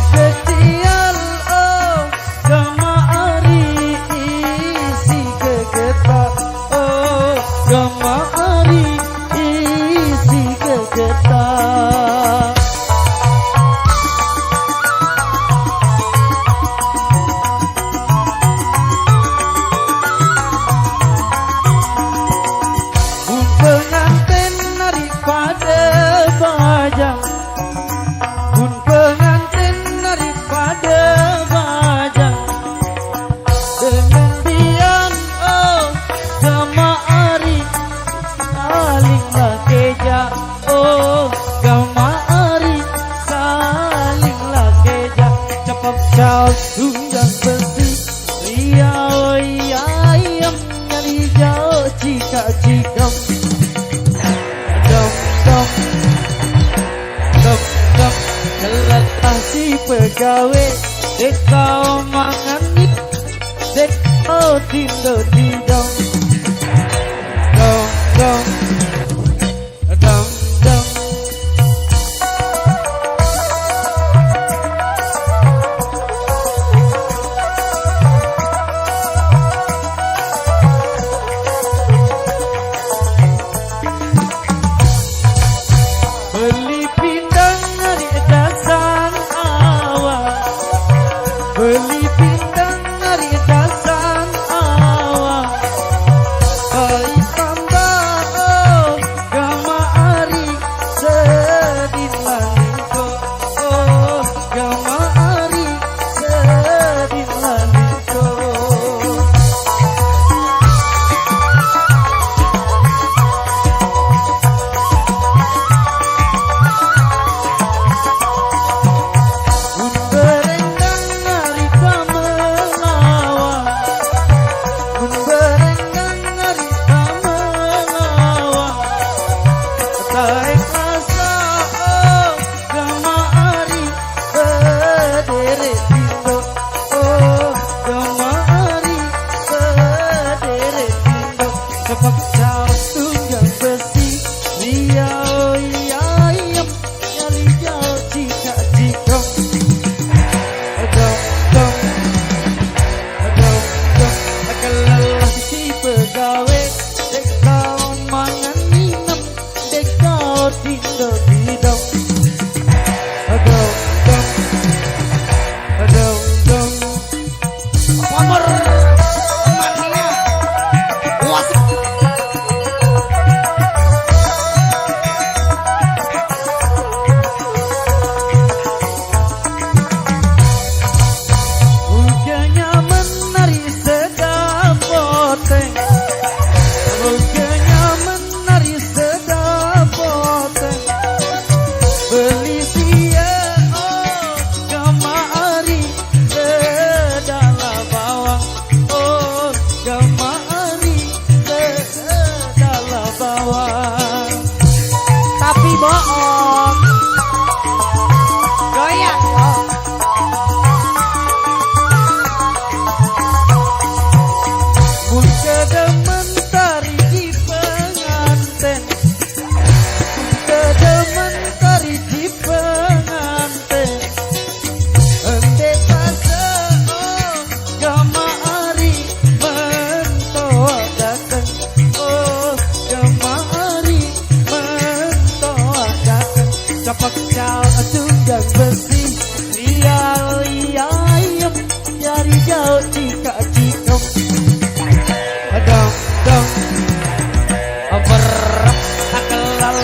spesial oh kemari isi kegetar oh kemari isi kegetar. Pengantin narik pada bajang, pun pengantin narik pada bajang, dengan diam oh kemari salinglah keja oh kemari salinglah keja. Cepat kau tunjang besi riau ayam nyari jauh cika-cikam. Keletah si pegawai dekau mangan nip dekau tindo tidong dong dong dong dong. Beli pindang dari dasar awal, beli pindang dari dasar awal, baik tambah oh kemari sedih lalingko oh kemari sedih lalingko. Tarik rasa oh kemari berderet